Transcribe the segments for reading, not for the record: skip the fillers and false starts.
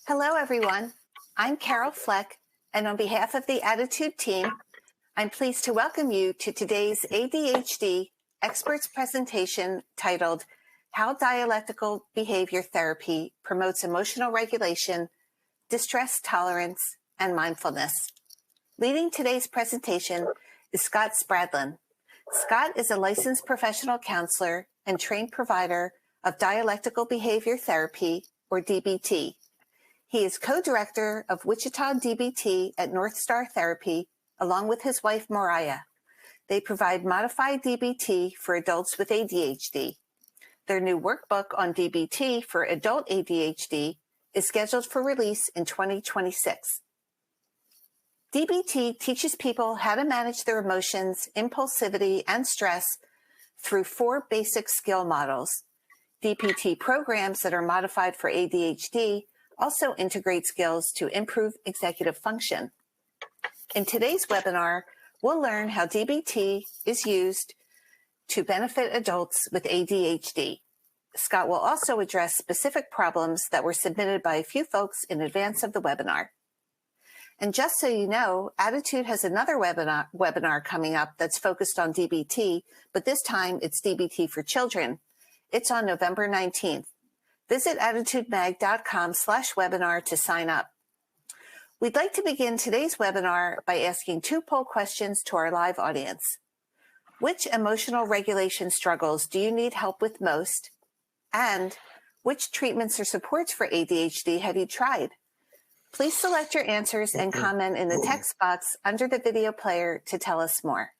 Hello, everyone. I'm Carol Fleck, and on behalf of the ADDitude team, I'm pleased to welcome you to today's ADHD Experts presentation titled How Dialectical Behavior Therapy Promotes Emotional Regulation, Distress Tolerance, and Mindfulness. Leading today's presentation is Scott Spradlin. Scott is a licensed professional counselor and trained provider of dialectical behavior therapy, or DBT. He is co-director of Wichita DBT at North Star Therapy, along with his wife, Mariah. They provide modified DBT for adults with ADHD. Their new workbook on DBT for adult ADHD is scheduled for release in 2026. DBT teaches people how to manage their emotions, impulsivity, and stress through 4 basic skill models. DBT programs that are modified for ADHD also integrate skills to improve executive function. In today's webinar, we'll learn how DBT is used to benefit adults with ADHD. Scott will also address specific problems that were submitted by a few folks in advance of the webinar. And just so you know, ADDitude has another webinar coming up that's focused on DBT, but this time it's DBT for children. It's on November 19th. Visit attitudemag.com/webinar to sign up. We'd like to begin today's webinar by asking 2 poll questions to our live audience. Which emotional regulation struggles do you need help with most? And which treatments or supports for ADHD have you tried? Please select your answers and comment in the text box under the video player to tell us more.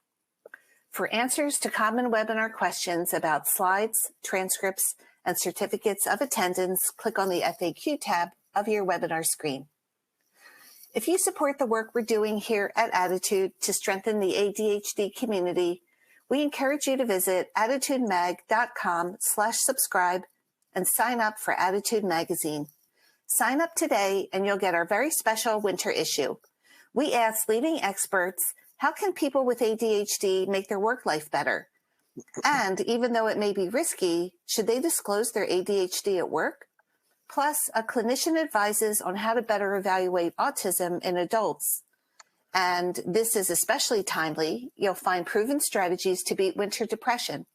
For answers to common webinar questions about slides, transcripts, and certificates of attendance, click on the FAQ tab of your webinar screen. If you support the work we're doing here at ADDitude to strengthen the ADHD community, we encourage you to visit attitudemag.com/subscribe and sign up for ADDitude magazine. Sign up today and you'll get our very special winter issue. We ask leading experts, how can people with ADHD make their work life better? And even though it may be risky, should they disclose their ADHD at work? Plus, a clinician advises on how to better evaluate autism in adults. And this is especially timely. You'll find proven strategies to beat winter depression.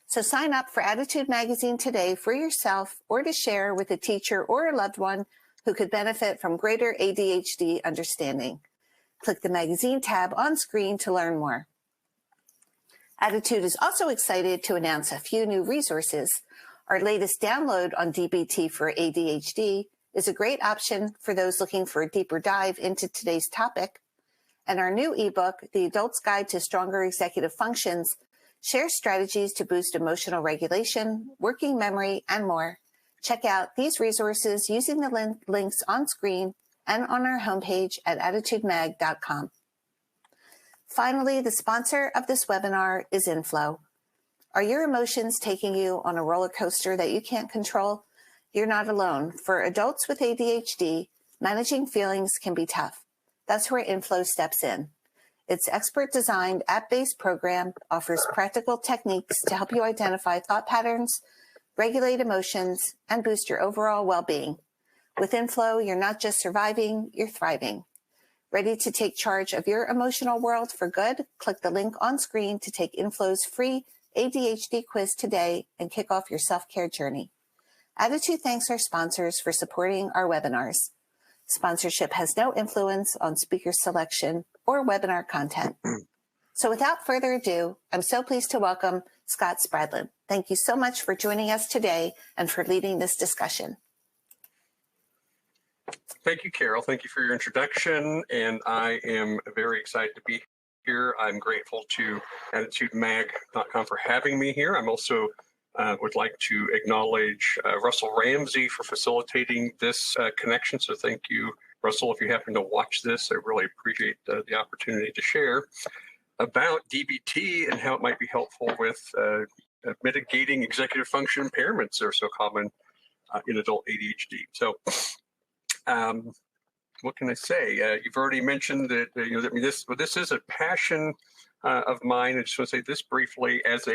So sign up for ADDitude magazine today for yourself or to share with a teacher or a loved one who could benefit from greater ADHD understanding. Click the magazine tab on screen to learn more. ADDitude is also excited to announce a few new resources. Our latest download on DBT for ADHD is a great option for those looking for a deeper dive into today's topic. And our new ebook, The Adult's Guide to Stronger Executive Functions, shares strategies to boost emotional regulation, working memory, and more. Check out these resources using the links on screen and on our homepage at attitudemag.com. Finally, the sponsor of this webinar is Inflow. Are your emotions taking you on a roller coaster that you can't control? You're not alone. For adults with ADHD, managing feelings can be tough. That's where Inflow steps in. Its expert-designed app-based program offers practical techniques to help you identify thought patterns, regulate emotions, and boost your overall well-being. With Inflow, you're not just surviving, you're thriving. Ready to take charge of your emotional world for good? Click the link on screen to take Inflow's free ADHD quiz today and kick off your self-care journey. ADDitude thanks our sponsors for supporting our webinars. Sponsorship has no influence on speaker selection or webinar content. So without further ado, I'm so pleased to welcome Scott Spradlin. Thank you so much for joining us today and for leading this discussion. Thank you, Carol. Thank you for your introduction, and I am very excited to be here. I'm grateful to attitudemag.com for having me here. I'm also would like to acknowledge Russell Ramsey for facilitating this connection. So thank you, Russell. If you happen to watch this, I really appreciate the opportunity to share about DBT and how it might be helpful with mitigating executive function impairments that are so common in adult ADHD. So what can I say? You've already mentioned that this is a passion of mine. I just want to say this briefly as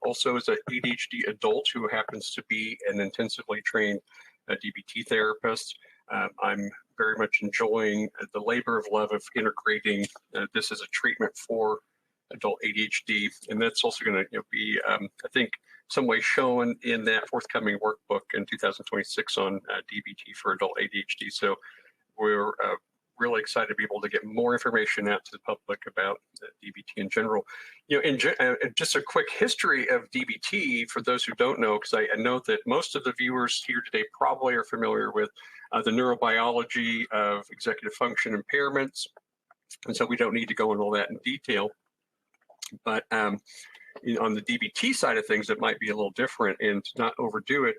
also as an ADHD adult who happens to be an intensively trained DBT therapist. I'm very much enjoying the labor of love of integrating this as a treatment for adult ADHD, and that's also going to be, I think, some way shown in that forthcoming workbook in 2026 on DBT for adult ADHD. So we're really excited to be able to get more information out to the public about DBT in general. Just a quick history of DBT for those who don't know, because I know that most of the viewers here today probably are familiar with the neurobiology of executive function impairments, and so we don't need to go into all that in detail. But on the DBT side of things, it might be a little different, and to not overdo it,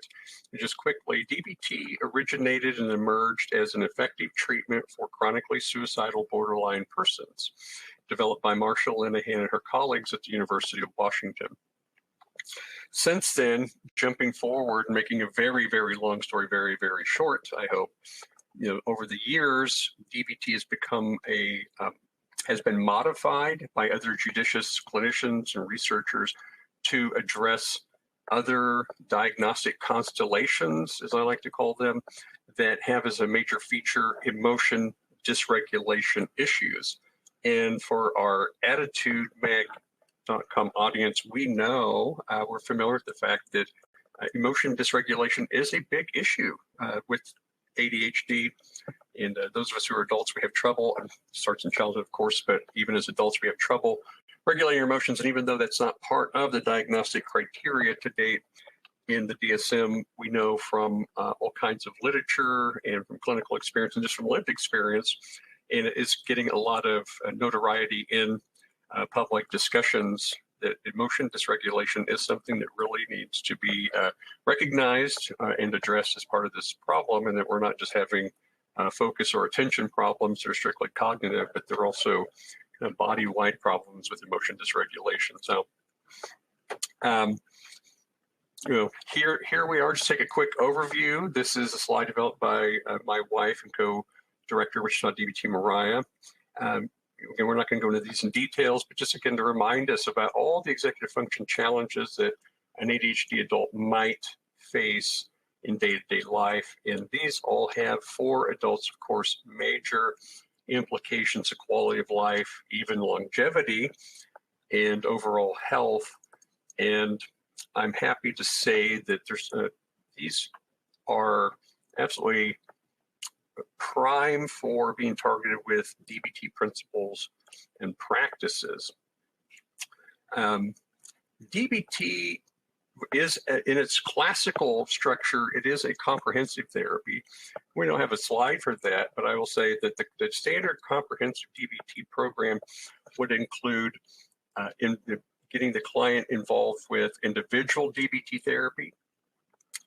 just quickly, DBT originated and emerged as an effective treatment for chronically suicidal borderline persons, developed by Marsha Linehan and her colleagues at the University of Washington. Since then, jumping forward, making a very, very long story very, very short, I hope, over the years, DBT has become has been modified by other judicious clinicians and researchers to address other diagnostic constellations, as I like to call them, that have as a major feature emotion dysregulation issues. And for our ADDitude.com audience, we know, we're familiar with the fact that emotion dysregulation is a big issue with ADHD. And those of us who are adults, we have trouble, and starts in childhood, of course, but even as adults, we have trouble regulating our emotions. And even though that's not part of the diagnostic criteria to date in the DSM, we know from all kinds of literature and from clinical experience and just from lived experience, and it is getting a lot of notoriety in public discussions, that emotion dysregulation is something that really needs to be recognized and addressed as part of this problem, and that we're not just having focus or attention problems that are strictly cognitive, but they're also kind of body-wide problems with emotion dysregulation. So, here we are. Just take a quick overview. This is a slide developed by my wife and co-director, Wichita DBT, Mariah. Again, we're not going to go into these in details, but just again to remind us about all the executive function challenges that an ADHD adult might face in day-to-day life. And these all have, for adults, of course, major implications of quality of life, even longevity and overall health. And I'm happy to say that these are absolutely prime for being targeted with DBT principles and practices. DBT is, in its classical structure, it is a comprehensive therapy. We don't have a slide for that, but I will say that the standard comprehensive DBT program would include getting the client involved with individual DBT therapy.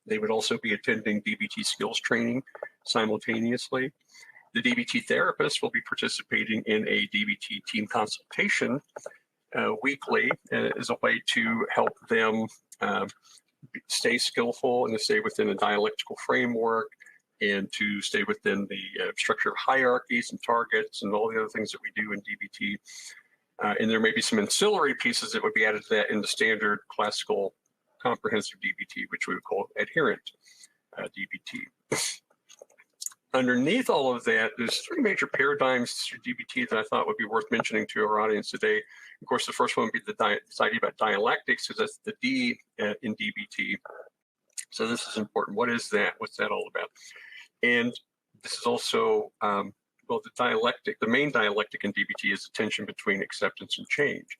They would also be attending DBT-skills training simultaneously. The DBT therapist will be participating in a DBT team consultation weekly as a way to help them stay skillful and to stay within a dialectical framework and to stay within the structure of hierarchies and targets and all the other things that we do in DBT. And there may be some ancillary pieces that would be added to that in the standard classical comprehensive DBT, which we would call adherent DBT. Underneath all of that, there's three major paradigms through DBT that I thought would be worth mentioning to our audience today. Of course, the first one would be this idea about dialectics, because that's the D in DBT. So this is important. What is that? What's that all about? And this is also, well, the main dialectic in DBT is the tension between acceptance and change.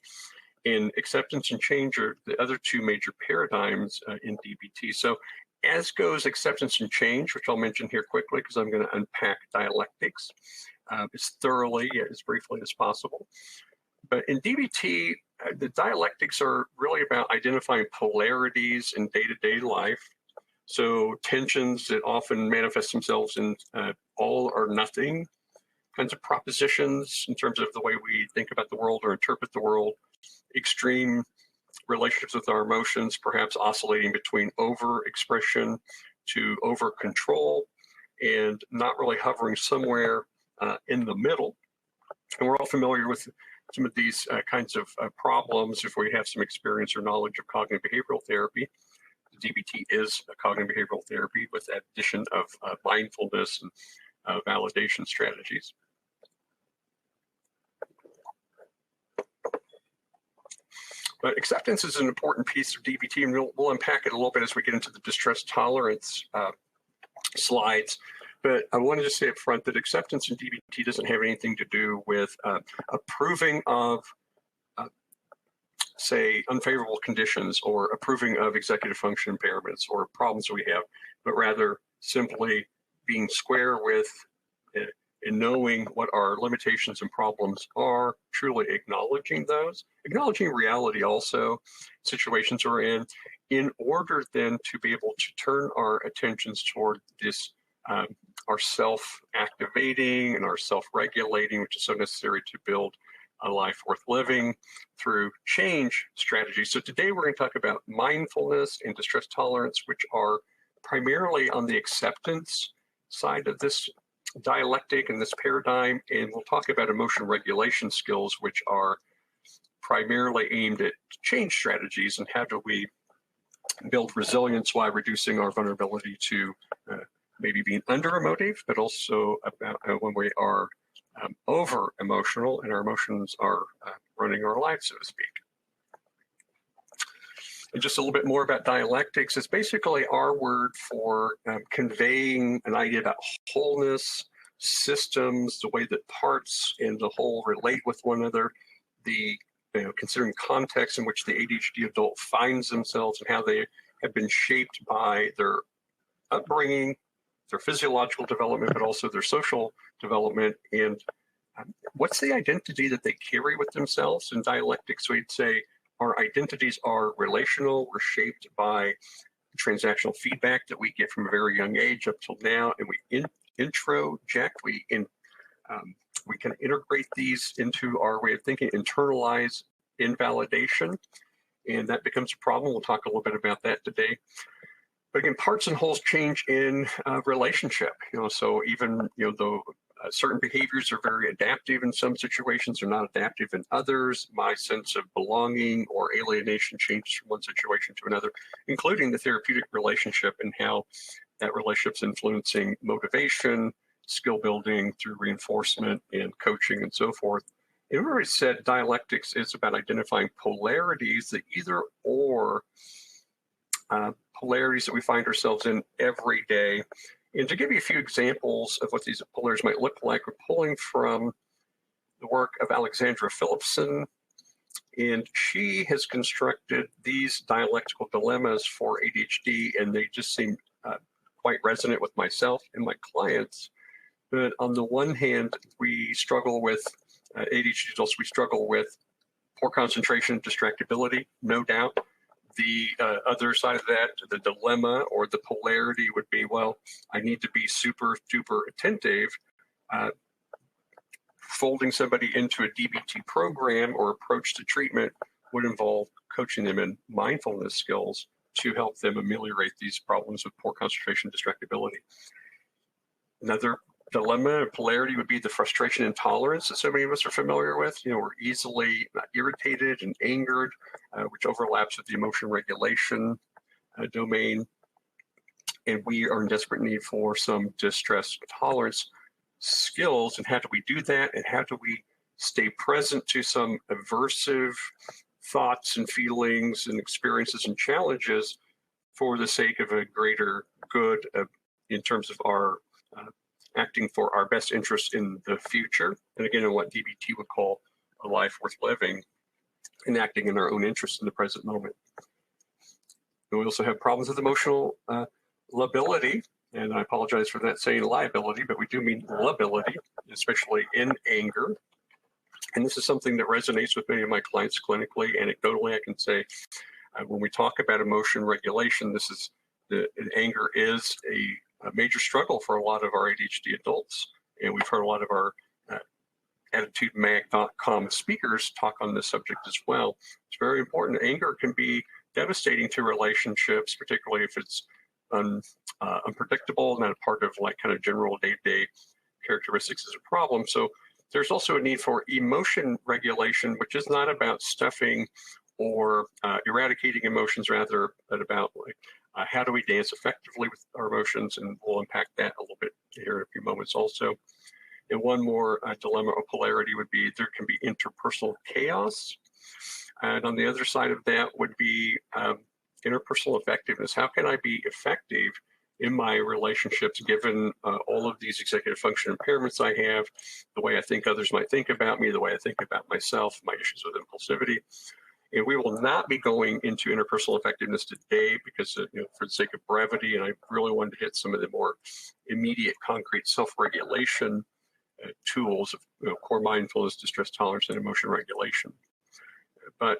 And acceptance and change are the other two major paradigms in DBT. So as goes acceptance and change, which I'll mention here quickly because I'm going to unpack dialectics as thoroughly, as briefly as possible. But in DBT, the dialectics are really about identifying polarities in day-to-day life. So tensions that often manifest themselves in all or nothing kinds of propositions in terms of the way we think about the world or interpret the world, extreme relationships with our emotions, perhaps oscillating between over-expression to over-control, and not really hovering somewhere in the middle. And we're all familiar with some of these kinds of problems if we have some experience or knowledge of cognitive behavioral therapy. DBT is a cognitive behavioral therapy with that addition of mindfulness and validation strategies. But acceptance is an important piece of DBT, and we'll unpack it a little bit as we get into the distress tolerance slides. But I wanted to say up front that acceptance in DBT doesn't have anything to do with approving of, say, unfavorable conditions or approving of executive function impairments or problems that we have, but rather simply being square with and knowing what our limitations and problems are, truly acknowledging those, acknowledging reality also, situations we're in order then to be able to turn our attentions toward this, our self-activating and our self-regulating, which is so necessary to build a life worth living through change strategies. So today we're going to talk about mindfulness and distress tolerance, which are primarily on the acceptance side of this dialectic and this paradigm, and we'll talk about emotion regulation skills, which are primarily aimed at change strategies and how do we build resilience while reducing our vulnerability to maybe being under emotive, but also about when we are over emotional and our emotions are running our lives, so to speak. And just a little bit more about dialectics. It's basically our word for conveying an idea about wholeness, systems, the way that parts and the whole relate with one another, considering context in which the ADHD adult finds themselves and how they have been shaped by their upbringing, their physiological development, but also their social development, and what's the identity that they carry with themselves. In dialectics, we'd say our identities are relational. We're shaped by transactional feedback that we get from a very young age up till now, and we introject, we can integrate these into our way of thinking, internalize invalidation, and that becomes a problem. We'll talk a little bit about that today. But again, parts and wholes change in relationship. So even though certain behaviors are very adaptive in some situations, they're not adaptive in others. My sense of belonging or alienation changes from one situation to another, including the therapeutic relationship and how that relationship's influencing motivation, skill building through reinforcement and coaching and so forth. And we already said dialectics is about identifying polarities, the either or polarities that we find ourselves in every day. And to give you a few examples of what these polarities might look like, we're pulling from the work of Alexandra Phillipson, and she has constructed these dialectical dilemmas for ADHD, and they just seem quite resonant with myself and my clients. But on the one hand, we struggle with ADHD adults, we struggle with poor concentration, distractibility, no doubt. The other side of that, the dilemma or the polarity would be, well, I need to be super duper attentive. Folding somebody into a DBT program or approach to treatment would involve coaching them in mindfulness skills to help them ameliorate these problems with poor concentration, distractibility. Another dilemma and polarity would be the frustration and tolerance that so many of us are familiar with. We're easily irritated and angered, which overlaps with the emotion regulation domain. And we are in desperate need for some distress tolerance skills. And how do we do that? And how do we stay present to some aversive thoughts and feelings and experiences and challenges for the sake of a greater good in terms of our acting for our best interest in the future, and again, in what DBT would call a life worth living, and acting in our own interest in the present moment. And we also have problems with emotional lability, and I apologize for that saying liability, but we do mean lability, especially in anger. And this is something that resonates with many of my clients clinically. Anecdotally, I can say when we talk about emotion regulation, anger is a major struggle for a lot of our ADHD adults. And we've heard a lot of our ADDitude.com speakers talk on this subject as well. It's very important. Anger can be devastating to relationships, particularly if it's unpredictable, not a part of kind of general day-to-day characteristics as a problem. So there's also a need for emotion regulation, which is not about stuffing or eradicating emotions, rather, but about How do we dance effectively with our emotions? And we'll unpack that a little bit here in a few moments also. And one more dilemma or polarity would be there can be interpersonal chaos. And on the other side of that would be interpersonal effectiveness. How can I be effective in my relationships given all of these executive function impairments I have, the way I think others might think about me, the way I think about myself, my issues with impulsivity. And we will not be going into interpersonal effectiveness today because, for the sake of brevity, and I really wanted to hit some of the more immediate, concrete self-regulation tools of core mindfulness, distress tolerance, and emotion regulation. But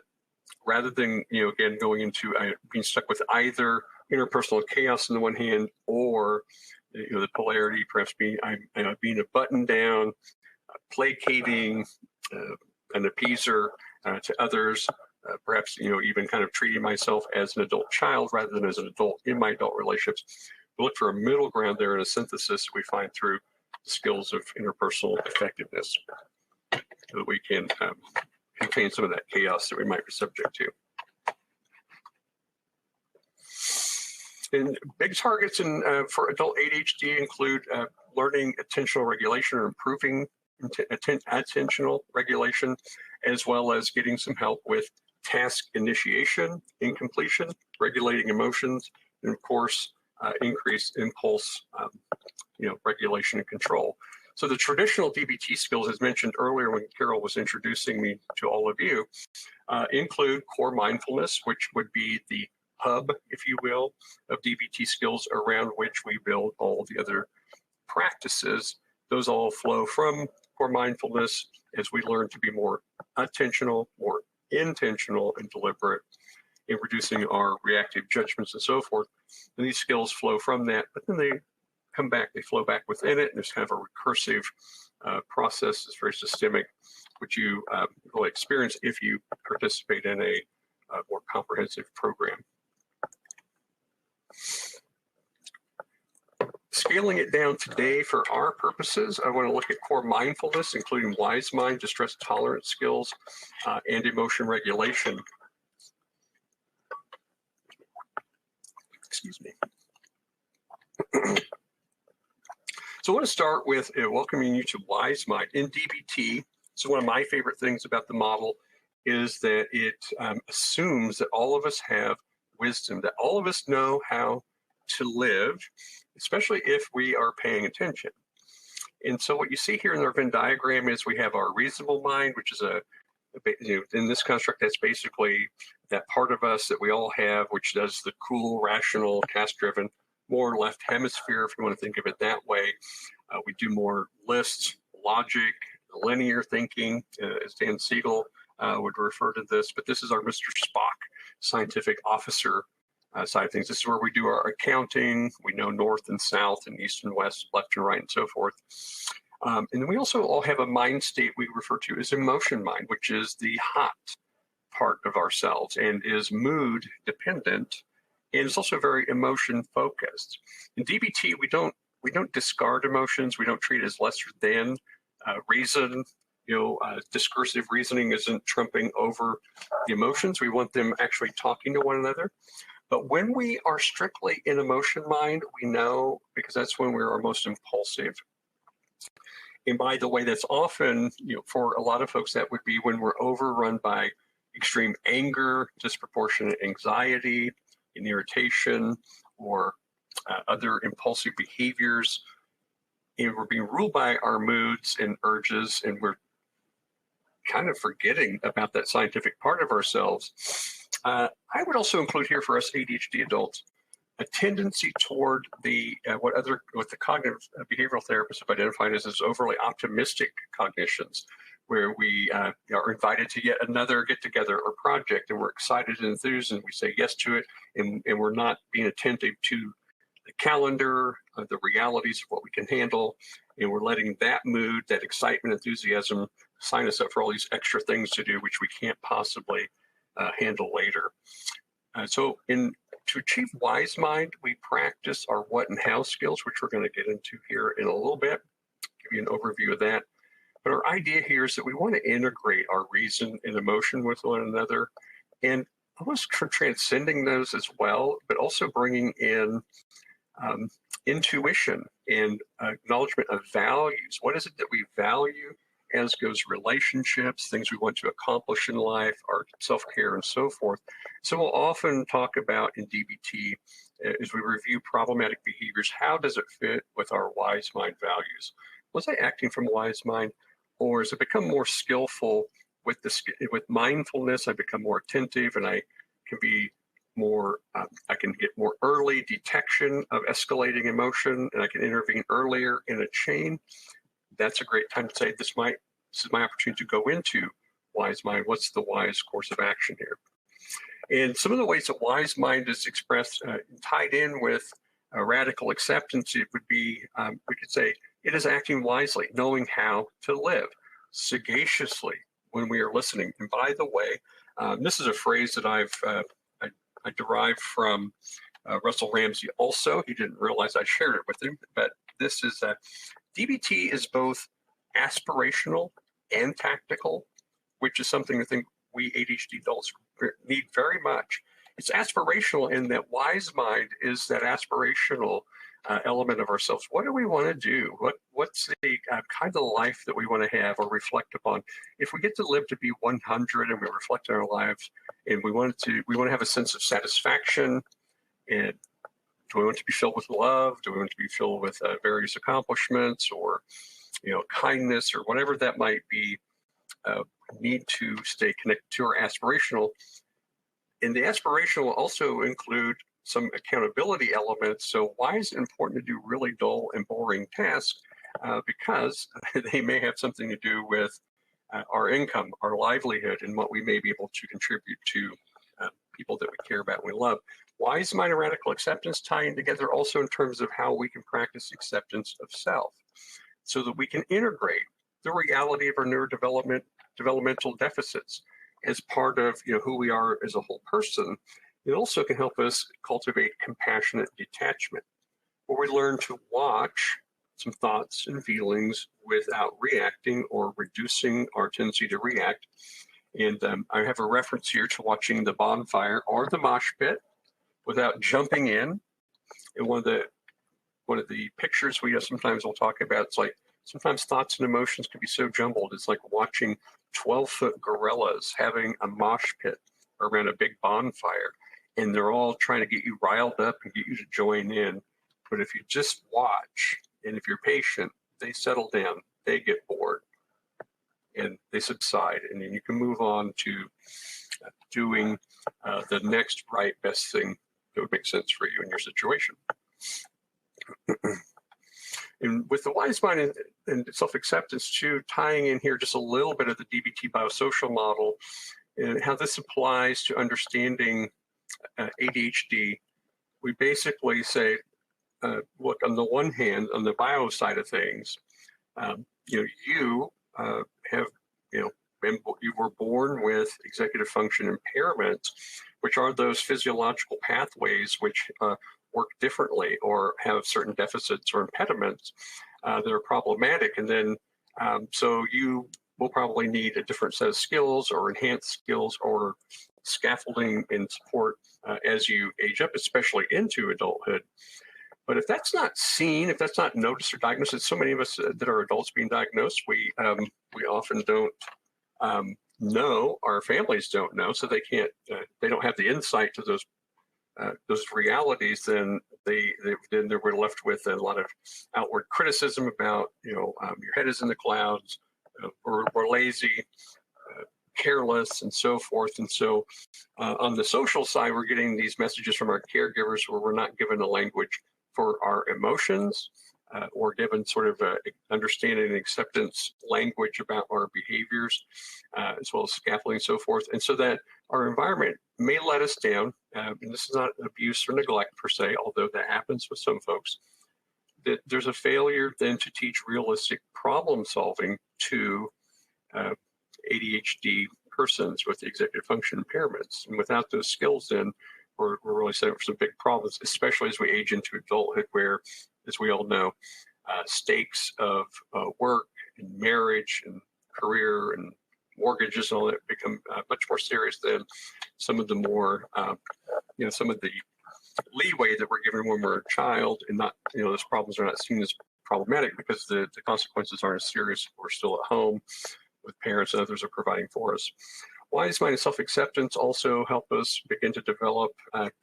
rather than, again, going into being stuck with either interpersonal chaos on the one hand, or the polarity, perhaps being a button down, placating, an appeaser to others, perhaps even kind of treating myself as an adult child rather than as an adult in my adult relationships. We look for a middle ground there in a synthesis we find through the skills of interpersonal effectiveness, so that we can contain some of that chaos that we might be subject to. And big targets for adult ADHD include learning attentional regulation or improving attentional regulation, as well as getting some help with task initiation and completion, regulating emotions, and of course, increased impulse, regulation and control. So the traditional DBT skills, as mentioned earlier when Carol was introducing me to all of you, include core mindfulness, which would be the hub, if you will, of DBT skills around which we build all the other practices. Those all flow from core mindfulness as we learn to be more attentional, more intentional, and deliberate in reducing our reactive judgments and so forth. And these skills flow from that, but then they come back, they flow back within it, and there's kind of a recursive process. It's very systemic, which you will experience if you participate in a more comprehensive program. Scaling it down today for our purposes, I want to look at core mindfulness, including wise mind, distress tolerance skills, and emotion regulation. Excuse me. So I want to start with welcoming you to Wise Mind. In DBT, so one of my favorite things about the model is that it assumes that all of us have wisdom, that all of us know how to live, especially if we are paying attention. And so what you see here in our Venn diagram is we have our reasonable mind, which is in this construct, that's basically that part of us that we all have, which does the cool, rational, task-driven, more left hemisphere, if you want to think of it that way. We do more lists, logic, linear thinking, as Dan Siegel would refer to this, but this is our Mr. Spock scientific officer side of things. This is where we do our accounting. We know north and south and east and west, left and right, and so forth. And then we also all have a mind state we refer to as emotion mind, which is the hot part of ourselves and is mood dependent. And it's also very emotion focused. In DBT, we don't discard emotions. We don't treat it as lesser than reason. Discursive reasoning isn't trumping over the emotions. We want them actually talking to one another. But when we are strictly in emotion mind, we know, because that's when we're our most impulsive. And by the way, that's often, for a lot of folks, that would be when we're overrun by extreme anger, disproportionate anxiety, and irritation, or other impulsive behaviors. And we're being ruled by our moods and urges, and we're kind of forgetting about that scientific part of ourselves. I would also include here for us ADHD adults a tendency toward what the cognitive behavioral therapists have identified as overly optimistic cognitions, where we are invited to yet another get-together or project, and we're excited and enthused, and we say yes to it, and we're not being attentive to the calendar, the realities of what we can handle, and we're letting that mood, that excitement, enthusiasm sign us up for all these extra things to do, which we can't possibly handle later. So to achieve wise mind, we practice our what and how skills, which we're going to get into here in a little bit, give you an overview of that. But our idea here is that we want to integrate our reason and emotion with one another. And almost transcending those as well, but also bringing in intuition and acknowledgement of values. What is it that we value, as goes relationships, things we want to accomplish in life, our self-care, and so forth. So we'll often talk about in DBT, as we review problematic behaviors, how does it fit with our wise mind values? Was I acting from a wise mind, or has it become more skillful with mindfulness? I become more attentive, and I can be more, I can get more early detection of escalating emotion, and I can intervene earlier in a chain. That's a great time to say, this is my opportunity to go into wise mind. What's the wise course of action here? And some of the ways that wise mind is expressed, tied in with radical acceptance, it would be, we could say, it is acting wisely, knowing how to live sagaciously when we are listening. And by the way, this is a phrase that I derived from Russell Ramsey also. He didn't realize I shared it with him, but this is DBT is both aspirational and tactical, which is something I think we ADHD adults need very much. It's aspirational in that wise mind is that aspirational element of ourselves. What do we want to do? What's the kind of life that we want to have or reflect upon? If we get to live to be 100 and we reflect on our lives, and we want to have a sense of satisfaction, and do we want to be filled with love? Do we want to be filled with various accomplishments, or kindness, or whatever that might be? Need to stay connected to our aspirational. And the aspirational will also include some accountability elements. So why is it important to do really dull and boring tasks? Because they may have something to do with our income, our livelihood, and what we may be able to contribute to people that we care about and we love. Wise mind and radical acceptance tying together also in terms of how we can practice acceptance of self, so that we can integrate the reality of our neurodevelopmental deficits as part of who we are as a whole person. It also can help us cultivate compassionate detachment, where we learn to watch some thoughts and feelings without reacting or reducing our tendency to react. And I have a reference here to watching the bonfire or the mosh pit without jumping in. And one of the pictures we sometimes will talk about, it's like sometimes thoughts and emotions can be so jumbled. It's like watching 12-foot gorillas having a mosh pit around a big bonfire, and they're all trying to get you riled up and get you to join in. But if you just watch, and if you're patient, they settle down, they get bored, and they subside, and then you can move on to doing the next right best thing that would make sense for you in your situation. And with the wise mind and self-acceptance too, tying in here just a little bit of the DBT biosocial model and how this applies to understanding ADHD, we basically say, look, on the one hand, on the bio side of things, you were born with executive function impairment, which are those physiological pathways which work differently or have certain deficits or impediments that are problematic. And then so you will probably need a different set of skills or enhanced skills or scaffolding and support as you age up, especially into adulthood. But if that's not seen, if that's not noticed or diagnosed, and so many of us that are adults being diagnosed, we often don't know, our families don't know, so they can't, they don't have the insight to those realities. Then we're left with a lot of outward criticism about, your head is in the clouds, or we're lazy, careless, and so forth. And so on the social side, we're getting these messages from our caregivers where we're not given a language for our emotions, or given sort of a understanding and acceptance language about our behaviors, as well as scaffolding and so forth. And so that our environment may let us down, and this is not abuse or neglect per se, although that happens with some folks, that there's a failure then to teach realistic problem solving to ADHD persons with executive function impairments. And without those skills, then we're really set up for some big problems, especially as we age into adulthood, where, as we all know, stakes of work and marriage and career and mortgages and all that become much more serious than some of the more, some of the leeway that we're given when we're a child, and not, those problems are not seen as problematic because the consequences aren't as serious. We're still at home with parents and others are providing for us. Wise mind and self-acceptance also help us begin to develop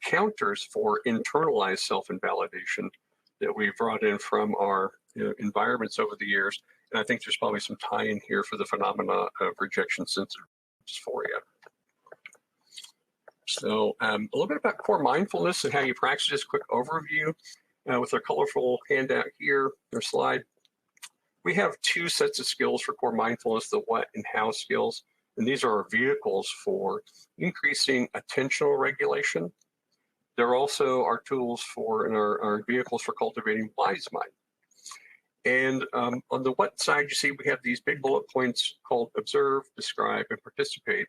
counters for internalized self-invalidation that we've brought in from our environments over the years. And I think there's probably some tie-in here for the phenomena of rejection sensitive dysphoria. So a little bit about core mindfulness and how you practice this. Quick overview with our colorful handout here, or slide. We have two sets of skills for core mindfulness, the what and how skills. And these are our vehicles for increasing attentional regulation. They're also our tools for, and our vehicles for cultivating wise mind. And on the what side, you see we have these big bullet points called observe, describe, and participate.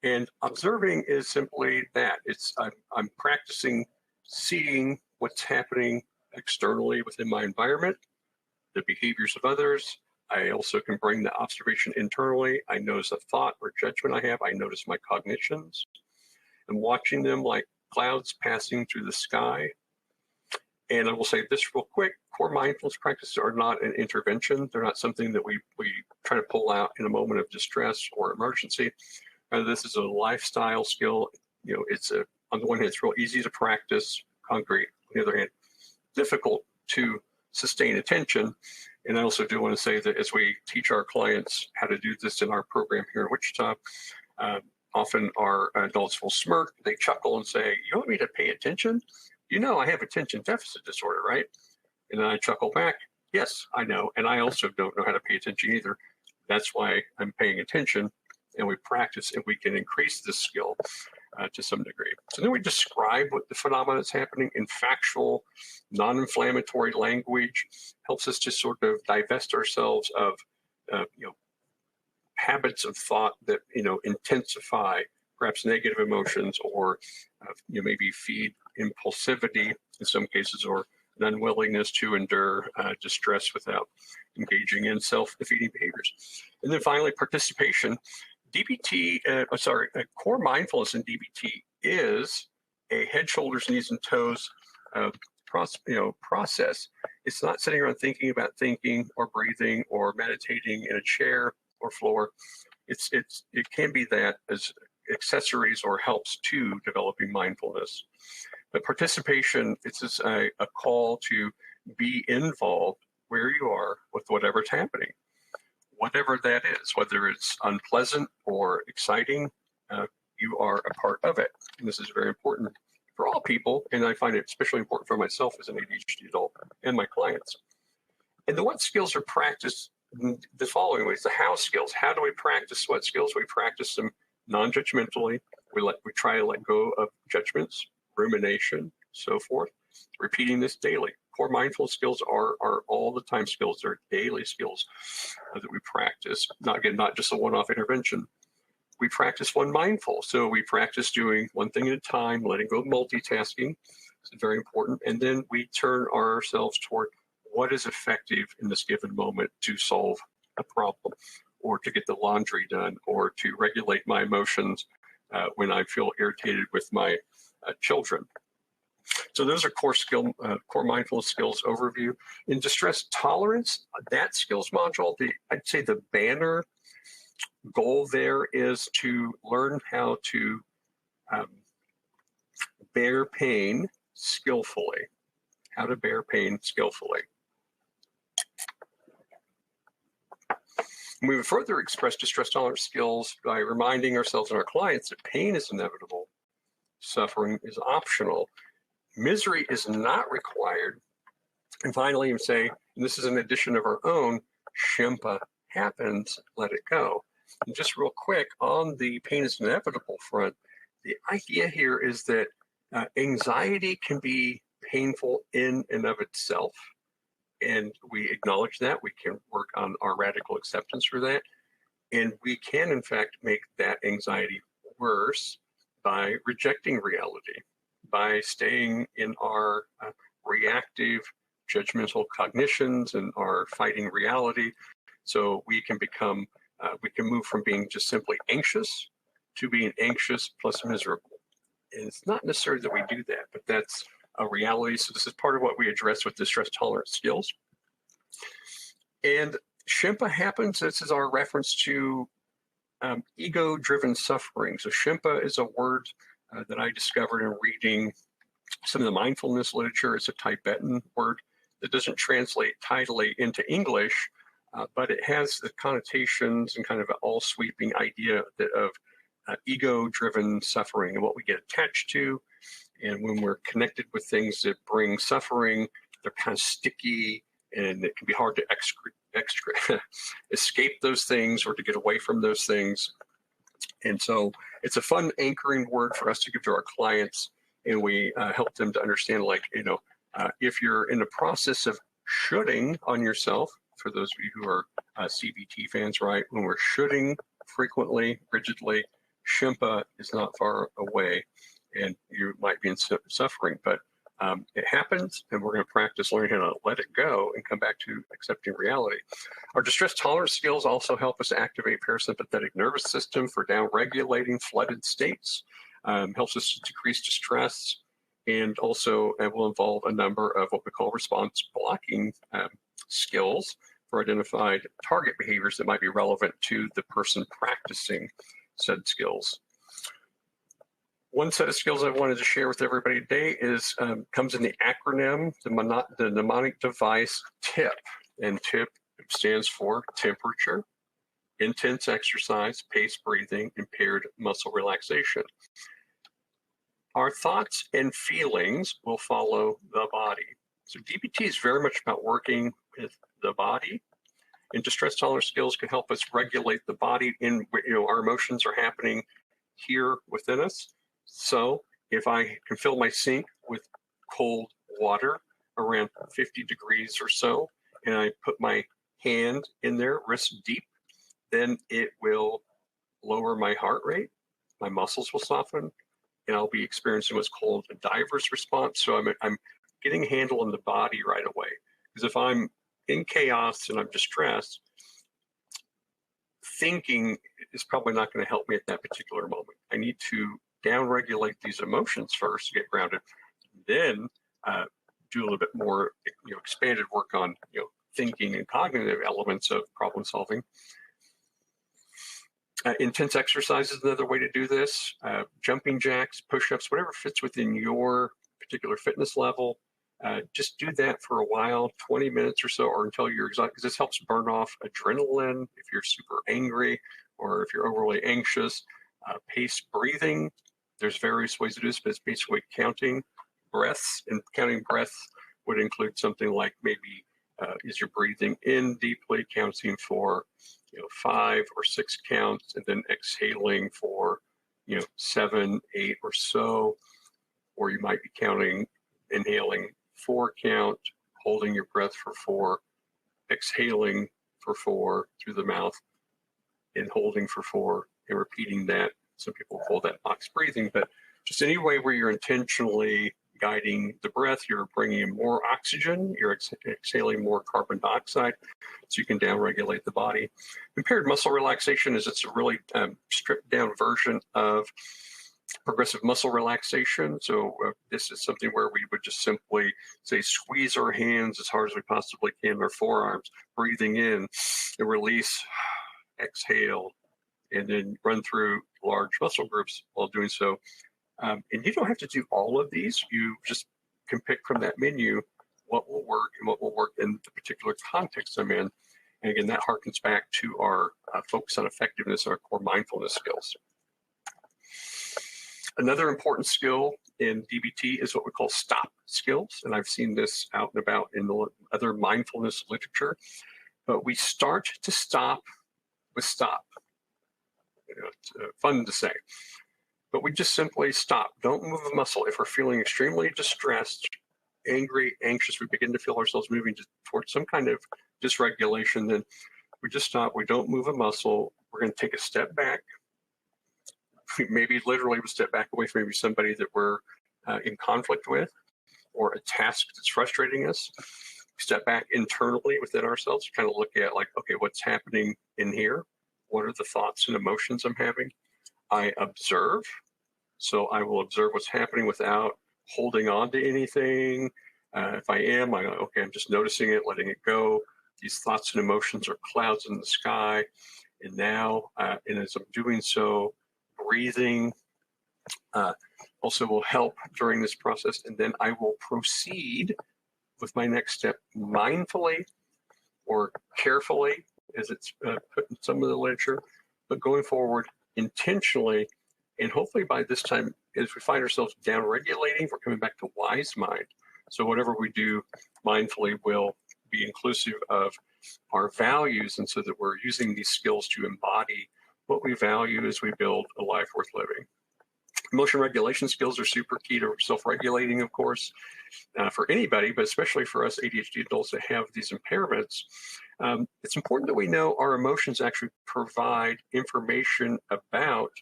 And observing is simply that. It's I'm practicing seeing what's happening externally within my environment, the behaviors of others. I also can bring the observation internally. I notice a thought or judgment I have. I notice my cognitions. I'm watching them like clouds passing through the sky. And I will say this real quick, core mindfulness practices are not an intervention. They're not something that we try to pull out in a moment of distress or emergency. This is a lifestyle skill. It's on the one hand, it's real easy to practice, concrete. On the other hand, difficult to sustain attention. And I also do want to say that as we teach our clients how to do this in our program here in Wichita, often our adults will smirk, they chuckle and say, "You want me to pay attention? I have attention deficit disorder, right?" And then I chuckle back, "Yes, I know. And I also don't know how to pay attention either. That's why I'm paying attention." And we practice, and we can increase this skill to some degree. So then we describe what the phenomenon is happening in factual, non-inflammatory language. Helps us to sort of divest ourselves of, habits of thought that intensify perhaps negative emotions, or maybe feed impulsivity in some cases, or an unwillingness to endure distress without engaging in self-defeating behaviors. And then finally, participation. Core mindfulness in DBT is a head, shoulders, knees, and toes process. It's not sitting around thinking about thinking or breathing or meditating in a chair or floor. It can be that as accessories or helps to developing mindfulness. But participation, it's just a call to be involved where you are with whatever's happening. Whatever that is, whether it's unpleasant or exciting, you are a part of it. And this is very important for all people, and I find it especially important for myself as an ADHD adult and my clients. And the what skills are practiced the following ways. The how skills. How do we practice what skills? We practice them non-judgmentally. We try to let go of judgments, rumination, so forth. Repeating this daily. Core mindful skills are all the time skills. They're daily skills that we practice. Not just a one-off intervention. We practice one mindful. So we practice doing one thing at a time, letting go of multitasking. It's very important. And then we turn ourselves toward what is effective in this given moment to solve a problem, or to get the laundry done, or to regulate my emotions when I feel irritated with my children. So those are core mindfulness skills overview. In distress tolerance, that skills module, I'd say the banner goal there is to learn how to bear pain skillfully. How to bear pain skillfully. We would further express distress tolerance skills by reminding ourselves and our clients that pain is inevitable, suffering is optional, misery is not required. And finally, you say, and this is an addition of our own, Shempa happens, let it go. And just real quick, on the pain is inevitable front, the idea here is that anxiety can be painful in and of itself. And we acknowledge that. We can work on our radical acceptance for that. And we can, in fact, make that anxiety worse by rejecting reality, by staying in our reactive, judgmental cognitions and our fighting reality. So we can become We can move from being just simply anxious to being anxious plus miserable. And it's not necessarily that we do that, but that's a reality. So this is part of what we address with the stress tolerance skills. And Shimpa happens, this is our reference to ego-driven suffering. So Shimpa is a word that I discovered in reading some of the mindfulness literature. It's a Tibetan word that doesn't translate tidily into English, but it has the connotations and kind of an all-sweeping idea of ego-driven suffering and what we get attached to. And when we're connected with things that bring suffering, they're kind of sticky, and it can be hard to escape those things or to get away from those things. And so it's a fun anchoring word for us to give to our clients, and we help them to understand, like, if you're in the process of shoulding on yourself, for those of you who are CBT fans, right, when we're shoulding frequently, rigidly, Shimpa is not far away, and you might be in suffering, but it happens, and we're going to practice learning how to let it go and come back to accepting reality. Our distress tolerance skills also help us activate parasympathetic nervous system for downregulating flooded states, helps us to decrease distress, and also will involve a number of what we call response blocking skills for identified target behaviors that might be relevant to the person practicing said skills. One set of skills I wanted to share with everybody today is comes in the acronym, the mnemonic device TIPP, and TIPP stands for temperature, intense exercise, paced breathing, impaired muscle relaxation. Our thoughts and feelings will follow the body. So DBT is very much about working with the body, and distress tolerance skills can help us regulate the body. Our emotions are happening here within us. So if I can fill my sink with cold water around 50 degrees or so, and I put my hand in there, wrist deep, then it will lower my heart rate, my muscles will soften, and I'll be experiencing what's called a diver's response. So I'm getting a handle on the body right away. Because if I'm in chaos and I'm distressed, thinking is probably not going to help me at that particular moment. I need to downregulate these emotions first to get grounded, then do a little bit more expanded work on thinking and cognitive elements of problem solving. Intense exercise is another way to do this. Jumping jacks, push-ups, whatever fits within your particular fitness level. Just do that for a while, 20 minutes or so, or until you're exhausted, because this helps burn off adrenaline if you're super angry or if you're overly anxious. Paced breathing, there's various ways to do this, but it's basically counting breaths, and counting breaths would include something like maybe as you're breathing in deeply, counting for 5 or 6 counts, and then exhaling for 7, 8 or so, or you might be inhaling 4 count, holding your breath for 4, exhaling for 4 through the mouth, and holding for 4, and repeating that. Some people call that box breathing, but just any way where you're intentionally guiding the breath, you're bringing in more oxygen, you're exhaling more carbon dioxide, so you can downregulate the body. Impaired muscle relaxation is it's a really stripped down version of progressive muscle relaxation. So this is something where we would just simply say squeeze our hands as hard as we possibly can, our forearms, breathing in and release, exhale, and then run through large muscle groups while doing so. And you don't have to do all of these. You just can pick from that menu what will work and what will work in the particular context I'm in. And again, that harkens back to our focus on effectiveness, our core mindfulness skills. Another important skill in DBT is what we call stop skills. And I've seen this out and about in the other mindfulness literature. But we start to stop with stop. It's fun to say. But we just simply stop. Don't move a muscle. If we're feeling extremely distressed, angry, anxious, we begin to feel ourselves moving towards some kind of dysregulation, then we just stop. We don't move a muscle. We're going to take a step back. Maybe literally we step back away from maybe somebody that we're in conflict with, or a task that's frustrating us. We step back internally within ourselves, kind of look at like, okay, what's happening in here? what are the thoughts and emotions I'm having. I observe. So I will observe what's happening without holding on to anything. If I am, okay, I'm just noticing it, letting it go. These thoughts and emotions are clouds in the sky. And now, and as I'm doing so, breathing also will help during this process. And then I will proceed with my next step mindfully or carefully, as it's put in some of the literature, but going forward intentionally. And hopefully by this time, as we find ourselves downregulating, we're coming back to wise mind. So whatever we do mindfully will be inclusive of our values, and so that we're using these skills to embody what we value as we build a life worth living. Emotion regulation skills are super key to self-regulating, of course, for anybody, but especially for us ADHD adults that have these impairments. It's important that we know our emotions actually provide information about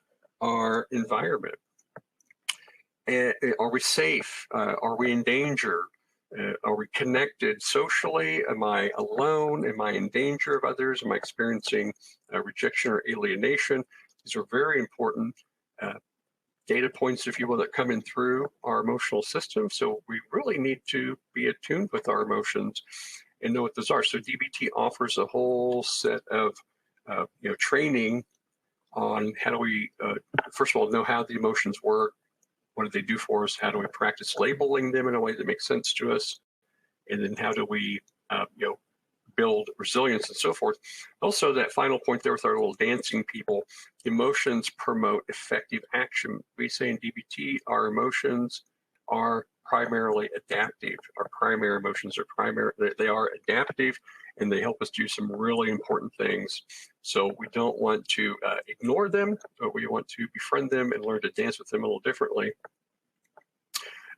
our environment. Are we safe? Are we in danger? Are we connected socially? Am I alone? Am I in danger of others? Am I experiencing rejection or alienation? These are very important data points, if you will, that come in through our emotional system. So we really need to be attuned with our emotions and know what those are. So DBT offers a whole set of training on how do we, first of all, know how the emotions work. What do they do for us? How do we practice labeling them in a way that makes sense to us? And then how do we, build resilience and so forth. Also, that final point there with our little dancing people, emotions promote effective action. We say in DBT, our emotions are primarily adaptive. Our primary emotions are they are adaptive, and they help us do some really important things. So we don't want to ignore them, but we want to befriend them and learn to dance with them a little differently.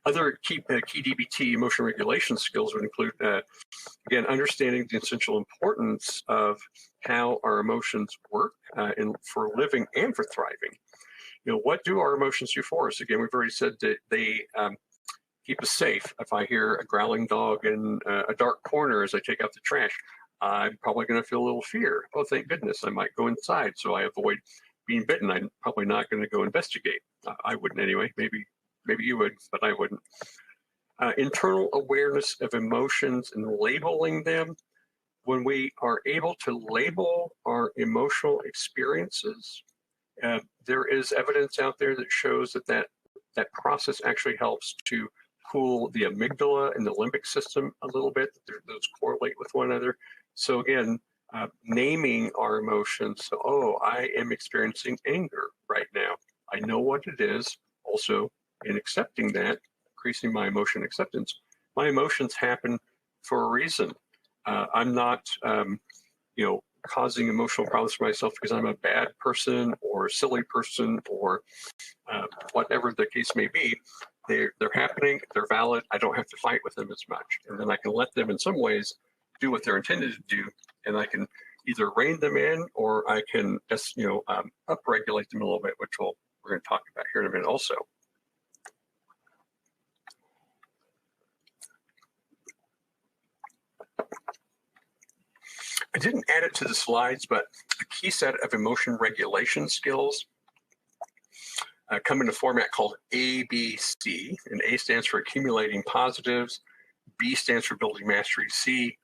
Other key DBT emotion regulation skills would include, again, understanding the essential importance of how our emotions work for living and for thriving. What do our emotions do for us? Again, we've already said that they keep us safe. If I hear a growling dog in a dark corner as I take out the trash, I'm probably going to feel a little fear. Oh, thank goodness, I might go inside so I avoid being bitten. I'm probably not going to go investigate. I wouldn't anyway. Maybe you would, but I wouldn't. Internal awareness of emotions and labeling them. When we are able to label our emotional experiences, there is evidence out there that shows that process actually helps to cool the amygdala and the limbic system a little bit. Those correlate with one another. So again, naming our emotions. So, I am experiencing anger right now. I know what it is. Also, in accepting that, increasing my emotion acceptance, my emotions happen for a reason. I'm not, causing emotional problems for myself because I'm a bad person or a silly person or whatever the case may be. They're happening, they're valid. I don't have to fight with them as much. And then I can let them in some ways do what they're intended to do. And I can either rein them in or I can just, upregulate them a little bit, which we're going to talk about here in a minute also. I didn't add it to the slides, but a key set of emotion regulation skills come in a format called ABC, and A stands for accumulating positives, B stands for building mastery, C